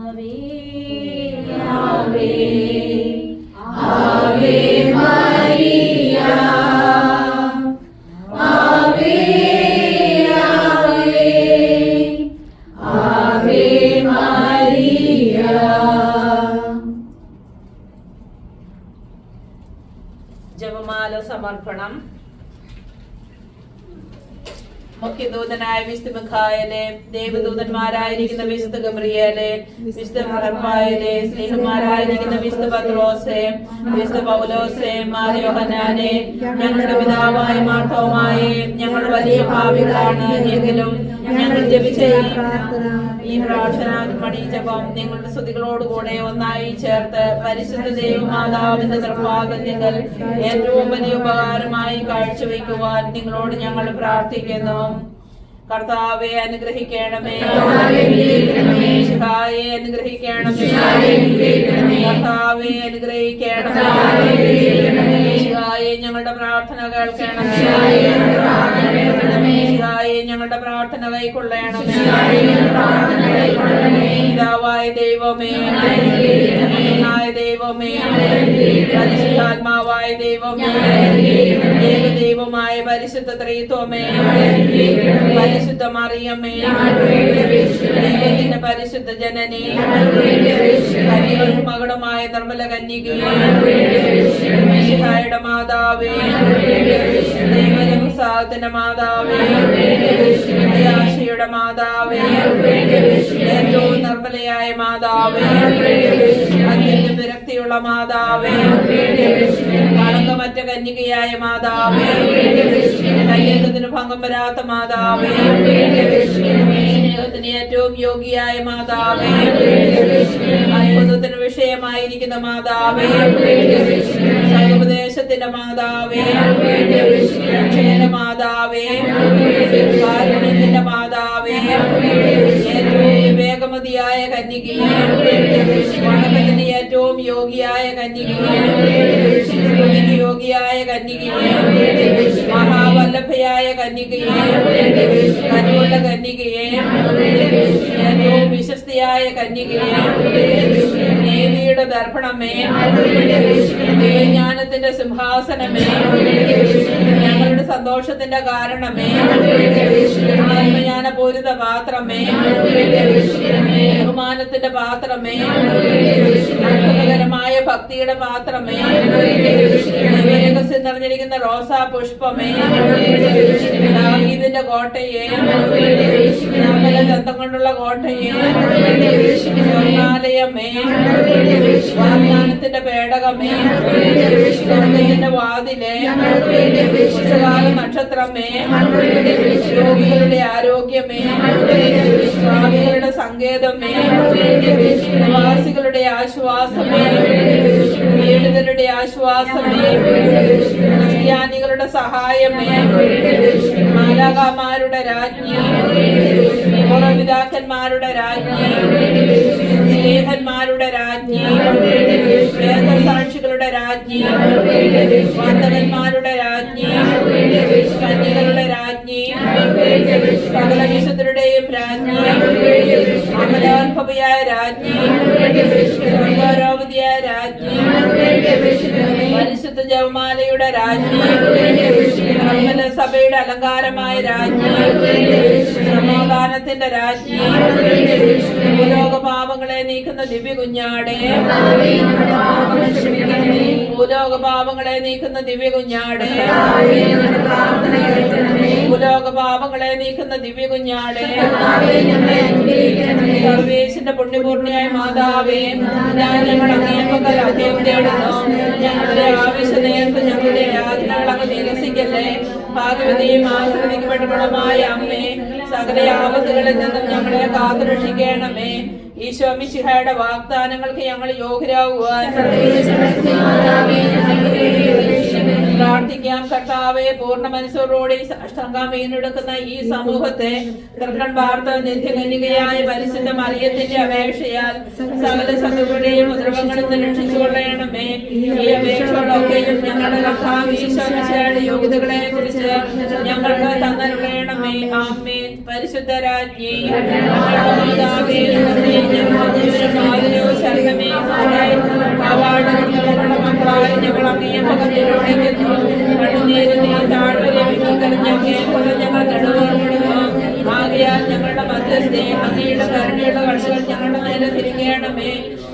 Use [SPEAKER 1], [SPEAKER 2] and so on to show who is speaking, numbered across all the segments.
[SPEAKER 1] ആവേ Ave Maria ആവേ ആവേ Ave Maria. ജപമാല സമർപ്പണം. മുഖ്യദൂതനായ വിശുദ്ധ മിഖായേലേ, ദേവദൂതന്മാരായിരിക്കുന്ന വിശുദ്ധ ഗബ്രിയേലേ, വിശുദ്ധ റഫായേലേ, സ്നേഹന്മാരായിരിക്കുന്ന വിശുദ്ധ പത്രോസേ, വിശുദ്ധ പൗലോസേ, മാർ യോഹന്നാനേ, ഞങ്ങളുടെ പിതാവായ മാർത്തോമായേ, ഞങ്ങൾ വലിയ പാപികളാണ് എങ്കിലും ഞങ്ങൾ ജപിച്ച ഈ പ്രാർത്ഥന മണിജപം നിങ്ങളുടെ സ്തുതികളോടുകൂടെ ഒന്നായി ചേർത്ത് പരിശുദ്ധ ദൈവമാതാവിന്റെ തൃപ്പാദങ്ങൾ ഏറ്റവും വലിയ ഉപകാരമായി കാഴ്ചവെക്കുവാൻ നിങ്ങളോട് ഞങ്ങൾ പ്രാർത്ഥിക്കുന്നു. കർത്താവെ അനുഗ്രഹിക്കണമേ, യേശുവേ അനുഗ്രഹിക്കണമേ, കർത്താവെ അനുഗ്രഹിക്കണമേ, യേശുവേ ഞങ്ങളുടെ പ്രാർത്ഥന കേൾക്കണമേ, യേശുവേ ഞങ്ങളുടെ പ്രാർത്ഥന കൈക്കൊള്ളണമേ. പിതാവായ ദൈവമേ, ദൈവമേ, പരിശുദ്ധാത്മാവായ ദൈവമേ, ഏകദൈവമായ പരിശുദ്ധ ത്രിത്വമേ, പരിശുദ്ധ മറിയമേ, ദൈവത്തിന്റെ പരിശുദ്ധ ജനനേ, കന്യകൾക്ക് മകുടമായ നിർമ്മല കന്യകേ, മിശിഹായുടെ മാതാവേ, ദൈവജനസാദത്തിന്റെ മാതാവേ, ആശയുടെ മാതാവേ, ഏറ്റവും നിർമ്മലയായ മാതാവേ, അത്യന്തം വിരക്തിയുള്ള മാതാവേ, കളങ്കമറ്റ കന്യകയായ മാതാവേ, കന്യകത്തിന് ഭംഗം വരാത്ത മാതാവേ, സ്നേഹത്തിന് ഏറ്റവും യോഗ്യയായ മാതാവേ, അത്ഭുതത്തിന് വിഷയമായിരിക്കുന്ന മാതാവേ, സകലോപദേശത്തിന്റെ മാതാവേ, രക്ഷകന്റെ മാതാവേ, കാരുണ്യത്തിന്റെ മാതാവേ, ഏറ്റവും വിവേകമതിയായ കന്യകയെ, വണക്കത്തിന് ഏറ്റവും യോഗ്യയായ കന്യകയെ, യോഗ്യയായ കന്യകയെ, മഹാവല്ലഭയായ കന്യകയെ, കനിവുള്ള കന്യകയെ, ഏറ്റവും വിശ്വസ്തയായ കന്യകയെ, നീതിയുടെ ദർപ്പണമേ, ദൈവജ്ഞാനത്തിന്റെ സിംഹാസനമേ, ഞങ്ങളുടെ സന്തോഷത്തിന്റെ കാരണമേ, ആത്മജ്ഞാനപൂരിത പാത്രമേ, ബഹുമാനത്തിന്റെ പാത്രമേ, അത്ഭുതകരമായ ഭക്തിയുടെ പാത്രമേ, ദൈവരഹസ്യം നിറഞ്ഞിരിക്കുന്ന റോസാ പുഷ്പമേ, ദാവീദിന്റെ കോട്ടയെ, നിർമ്മല ദന്തം കൊണ്ടുള്ള കോട്ടയെ, സ്വർണ്ണാലയമേ, വാഗ്ദാനത്തിന്റെ പേടകമേ, സ്വർഗ്ഗത്തിന്റെ വാതിലെ, ഉച്ചകാല നക്ഷത്രമേ, രോഗികളുടെ ആരോഗ്യമേ, സ്വാമികളുടെ സങ്കേതമേ, പ്രവാസികളുടെ ആശ്വാസമേ, പീഡിതരുടെ ആശ്വാസമേ, ക്രിസ്ത്യാനികളുടെ സഹായമേ, മാലാഖമാരുടെ രാജ്ഞി, പൂർവ്വപിതാക്കന്മാരുടെ രാജ്ഞി, സ്നേഹന്മാരുടെ രാജ്ഞി, വേദസാക്ഷികളുടെ രാജ്ഞി, വാർത്തകന്മാരുടെ രാജ്ഞി, കന്യകളുടെ രാജ്ഞി, സകല വിശുദ്ധരുടെയും രാജ്ഞി, അമലോത്ഭവയായ രാജ്ഞി, ഗൗരവതിയായ രാജ്ഞി, പരിശുദ്ധ ജപമാലയുടെ രാജ്ഞി, നിർമ്മല സഭയുടെ അലങ്കാരമായ രാജ്ഞി, സമാധാനത്തിന്റെ രാജ്ഞി, ഭൂലോകപാപങ്ങളെ നീക്കുന്ന ദിവ്യ കുഞ്ഞാടേ, ഭൂലോകപാപങ്ങളെ നീക്കുന്ന ദിവ്യ കുഞ്ഞാടേ, ഭൂലോകപാപങ്ങളെ നീക്കുന്ന ദിവ്യ കുഞ്ഞാടേ, സർവേശന്റെ പുണ്യപൂർണിയായ മാതാവേ, ഞാൻ ഞങ്ങൾ അങ്ങേപ്പക്കൽ അഭയം തേടുന്നു. ഞങ്ങളുടെ ആവശ്യ നേരത്ത് ഞങ്ങളുടെ യാതനകൾ അങ്ങ് നിരസിക്കല്ലേ. ഭാഗ്യവതിയും ആശ്രദിക്കപ്പെട്ടവളുമായ അമ്മേ, സകല ആപത്തുകളിൽ നിന്നും ഞങ്ങളെ കാത്തുരക്ഷിക്കണമേ. ഈശോ മിശിഹായുടെ വാഗ്ദാനങ്ങൾക്ക് ഞങ്ങൾ യോഗ്യരാകുവാൻ പ്രാർത്ഥിക്കാം. കർത്താവെ, പൂർണ്ണ മനസ്സോടുകൂടി സാഷ്ടാംഗം വീണെടുക്കുന്ന ഈ സമൂഹത്തെ തൃക്കൺ വാർത്ത നിത്യകന്യകയായ പരിശുദ്ധ മറിയത്തിന്റെ അപേക്ഷയാൽ സകല സഭകളുടെയും ഉപദ്രവങ്ങളിൽ നിന്ന് രക്ഷിച്ചുകൊള്ളണമേ. ഈ അപേക്ഷകളൊക്കെയും ഞങ്ങളുടെ കർത്താവ് ഈശോ മിശിഹായുടെ യോഗ്യതകളെ കുറിച്ച് ഞങ്ങൾക്ക് തന്നരുളണമേ. ആമേൻ. പരിശുദ്ധ രാജ്ഞി,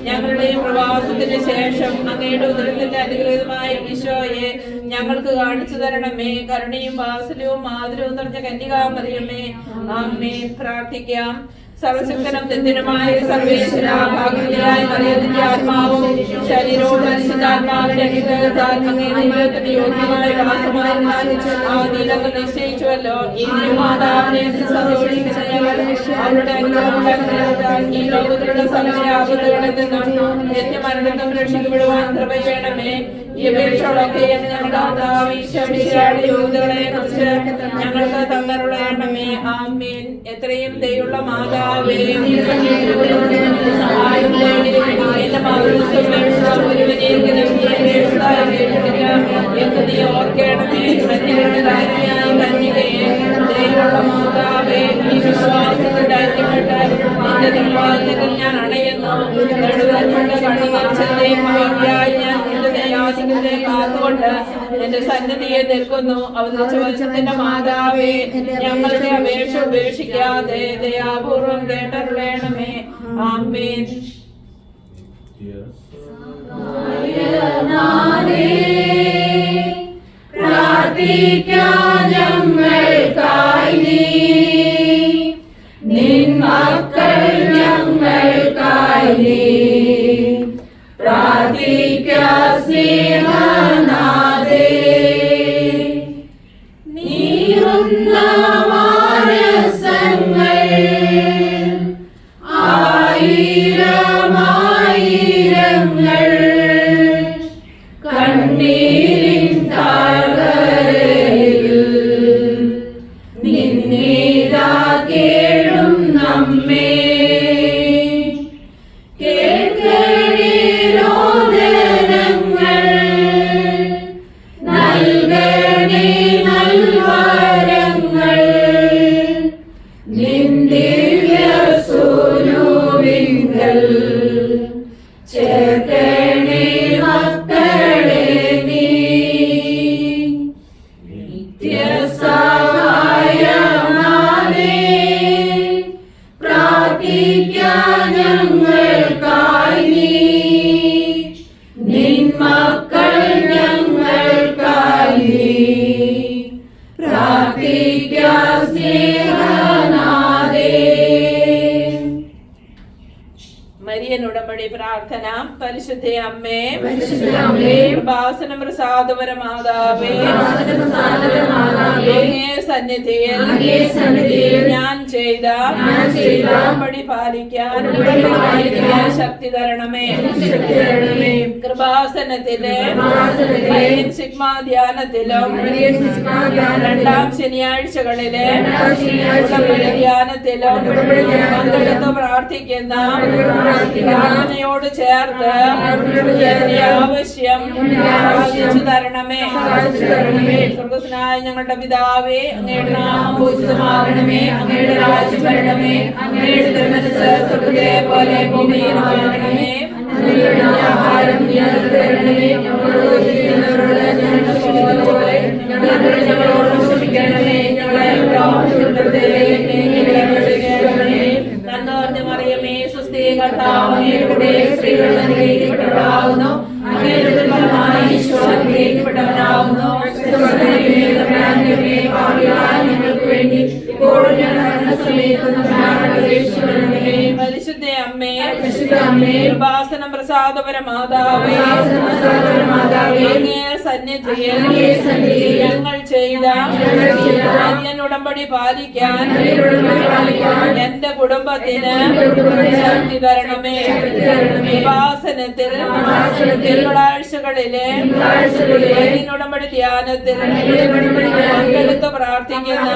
[SPEAKER 1] ഞങ്ങളുടെ പ്രവാസത്തിന് ശേഷം അങ്ങയുടെ ഉദരത്തിന്റെ അനുഗ്രഹീതമായ ഈശോയെ ഞങ്ങൾക്ക് കാണിച്ചു തരണമേ. കരുണയും വാത്സല്യവും മാധുര്യവും നിറഞ്ഞ കന്യകാമറിയമേ, ആമേൻ. പ്രാർത്ഥിക്കാം. സർവശക്തനും നിത്യനുമായ സർവേശ്വര, ഭാഗ്യവതിയായ മറിയത്തിന്റെ ആത്മാവും ശരീരവും പരിശുദ്ധാത്മാവിന്റെ അനുഗ്രഹത്താൽ അങ്ങയുടെ ജീവിതത്തിന് യോഗ്യമായ വാസമായിരുന്നാൽ നീലങ്ങൾ നിശ്ചയിച്ചുവല്ലോ. ഈ മാതാവിനെ സന്തോഷിക്കുന്ന ഞങ്ങൾ അവരുടെ അനുഗ്രഹത്താൽ ഈ ലോകത്തിലുള്ള സകല ആപത്തുകളിൽ നിന്നും നിത്യമരണത്തും രക്ഷിക്കപ്പെടുവാൻ കൃപ ചെയ്യണമേ. ഈ അപേക്ഷകളൊക്കെ ഞങ്ങളുടെ യോഗ്യതകളെ കുറിച്ച് ഞങ്ങൾക്ക് തന്നരുളയണമേ. ആമേൻ. എത്രയും ദയുള്ള മാതാവേ, സഹായം എന്ന് നീ ഓർക്കണമേ. കന്യകയെ ദയുള്ള മാതാവേ, ഈ വിശ്വാസത്തിന്റെ ഐക്യപ്പെട്ട് നിന്റെ നിർവാഹത്തിൽ ഞാൻ അണയുന്നു. ഞാൻ നിന്റെ ദയാസികത്തെ കാത്തുകൊണ്ട് എന്റെ സന്നിധിയെ നിൽക്കുന്നു. അവതരിച്ച വചനത്തിന്റെ മാതാവേ, ഞങ്ങളുടെ അപേക്ഷ ഉപേക്ഷിക്കാതെ ദയാപൂർവം കേട്ടരുളയണമേ. ആമേൻ.
[SPEAKER 2] പ്രാർത്ഥിക്കാം ഞങ്ങൾക്കായി, നിൻ മക്കൾ ഞങ്ങൾക്കായി. പ്രാർത്ഥിക്കാം സ്നേഹനാഥേ, നീറുന്ന മാനസങ്ങൾ ആയിരമായിരങ്ങൾ കണ്ണീരിൻ താഴ്വരയിൽ നിന്നിതാ കേഴും നമ്മെ. കേൾക്കണേ രോദനങ്ങൾ, നൽകണേ നൽവരങ്ങൾ. നിൻ ദിവ്യസൂനുവിങ്കൽ ചേർക്കണേ മക്കളെ നീ. നിത്യസഹായമാനേ, പ്രാർത്ഥിക്കാം ഞങ്ങൾക്കായി, നിൻ മക്കൾ ഞങ്ങൾക്കായി. പ്രാർത്ഥിക്കാം സ്നേഹനാഥേ.
[SPEAKER 1] മരിയൻ ഉടമ്പടി പ്രാർത്ഥന. പരിശുദ്ധ അമ്മേ,
[SPEAKER 2] പരിശുദ്ധമേ,
[SPEAKER 1] കൃപാസനം പ്രസാദപര മാതാവേ, സന്നിധിയിൽ ഞാൻ ചെയ്ത ഉടമ്പടി പാലിക്കാൻ ശക്തി തരണമേ. കൃപാസനത്തിലെ സിഗ്മ ധ്യാനത്തിലും രണ്ടാം ശനിയാഴ്ചകളിലെ ഉടമ്പടി ധ്യാനത്തിലും പങ്കെടുത്ത് പ്രാർത്ഥിക്കുന്ന പ്രാർത്ഥനയോട് ചേർത്ത് എന്റെ ആവശ്യം സാധിച്ചു തരണമേ. സ്വർഗ്ഗസ്ഥനായ ഞങ്ങളുടെ പിതാവേ, അങ്ങയുടെ നാമം പൂജിതമാകണമേ. അങ്ങയുടെ രാജ്യം വരണമേ. അങ്ങയുടെ തിരുമനസ്സ് സ്വർഗ്ഗത്തിലെ പോലെ ഭൂമിയിലുമാകണമേ.
[SPEAKER 2] ആഹാരം ഞങ്ങൾക്ക് തരണമേ. ഞങ്ങളോട് ക്ഷമിക്കണമേ. ഞങ്ങളെ
[SPEAKER 1] നന്ദി മറിയമേ, സുസ്ഥി കർത്താവ് അങ്ങയുടെ സ്ത്രീകൾ അനുഗ്രഹിക്കപ്പെട്ടവളാകുന്നു. അങ്ങയുടെ ഫലമായി ഈശോ അനുഗ്രഹിക്കപ്പെട്ടവനാകുന്നു.
[SPEAKER 2] ഞങ്ങൾക്ക് വേണ്ടി ഇപ്പോഴും ഞങ്ങളുടെ മരണസമയത്തും അപേക്ഷിക്കണമേ.
[SPEAKER 1] പരിശുദ്ധ അമ്മേ,
[SPEAKER 2] പരിശുദ്ധമേ,
[SPEAKER 1] കൃപാസനം പ്രസാദപര മാതാവേ, അങ്ങേ സന്നിധിയിൽ ഞങ്ങൾ ചെയ്ത മരിയൻ ഉടമ്പടി പാലിക്കാൻ എന്റെ കുടുംബത്തിന് ശക്തി തരണമേ. കൃപാസനത്തിൽ തിങ്കളാഴ്ചകളിലെ മരിയൻ ഉടമ്പടി ധ്യാനത്തിൽ പങ്കെടുത്ത് പ്രാർത്ഥിക്കുന്ന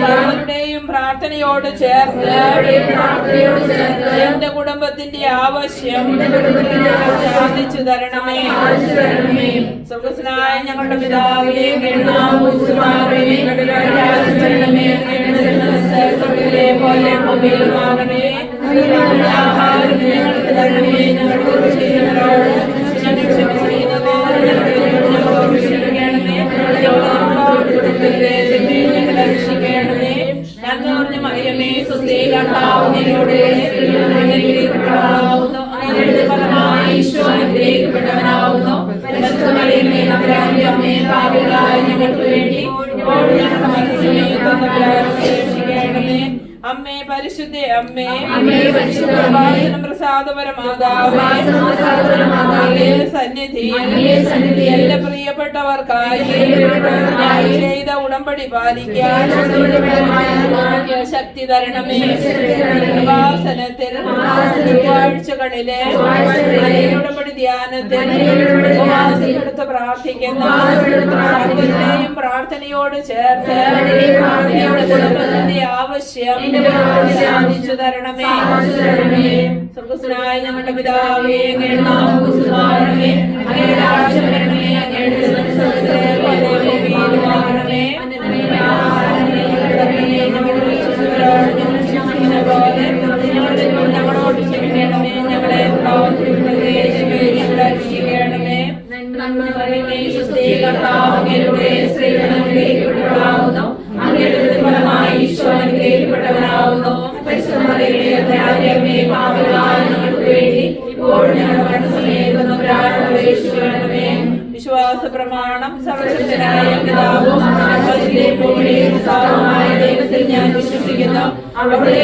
[SPEAKER 1] സർവരുടെയും പ്രാർത്ഥനയോട് ചേർത്ത് എന്റെ കുടുംബത്തിന്റെ ആവശ്യം സാധിച്ചു തരണമേ. സ്വർഗ്ഗസ്ഥനായ ഞങ്ങളുടെ പിതാവേ, പോലെ ഭൂമിയിലുമാകണേ. ആഹാരം ഞങ്ങൾക്ക് തരണമേ. ഞങ്ങളോട് ചെയ്യുന്നവരോട് ഞങ്ങളെ രക്ഷിക്കണമേ. നന്ദി മറിയമേ, സുസ്ഥീ കർത്താവ് നിന്നോട് അനുഗ്രഹിക്കപ്പെടാവുന്നു. പരിശുദ്ധ അമ്മേ,
[SPEAKER 2] അമ്മേ പരിശുദ്ധ അമ്മേ,
[SPEAKER 1] ഉപാസനം പ്രസാദപരമാതാവേ,
[SPEAKER 2] ഉപാസനം പ്രസാദപരമാതാവേ,
[SPEAKER 1] അങ്ങയുടെ സന്നിധിയിൽ
[SPEAKER 2] അങ്ങയുടെ സന്നിധിയിൽ
[SPEAKER 1] എല്ലാ പ്രിയപ്പെട്ടവർക്കായി
[SPEAKER 2] പ്രിയപ്പെട്ടവർക്കായി
[SPEAKER 1] ഞാൻ ചെയ്ത ഉടമ്പടി പാലിക്കാൻ എനിക്ക് ശക്തി തരണമേ. ഉപാസനത്തിൽ ചൊവ്വാഴ്ചകളിലെ ഉടമ്പടി ധ്യാനത്തിൽ ഉപവാസമെടുത്ത് പ്രാർത്ഥിക്കുന്ന സർവ്വരുടെയും പ്രാർത്ഥനയോട് ചേർത്ത് എന്റെ കുടുംബത്തിന്റെ ആവശ്യം സാധിച്ചു തരണമേ. സ്വർഗ്ഗസ്ഥനായ ഞങ്ങളുടെ പിതാവേ, അങ്ങയുടെ നാമം പൂജിതമാകണമേ, അങ്ങയുടെ രാജ്യം വരണമേ, അങ്ങയുടെ തിരുമനസ്സ് സ്വർഗ്ഗത്തിലെ പോലെ ഭൂമിയിലുമാകണമേ. ഞങ്ങളോട് ക്ഷമിക്കണമേ, ഞങ്ങളെ രക്ഷിക്കണമേ. സ്ത്രീകളുടെ അങ്ങയുടെ ഫലമായി ഈശോ അനുഗ്രഹിക്കപ്പെട്ടവനാവുന്നു. വിശ്വാസ പ്രമാണം. സർവശക്തനായ പിതാവും സാവുമായ ദൈവത്തിൽ ഞാൻ വിശ്വസിക്കുന്നു. അവിടുത്തെ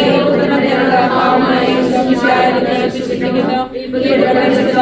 [SPEAKER 1] വിശ്വസിക്കുന്നു. പരിശുദ്ധ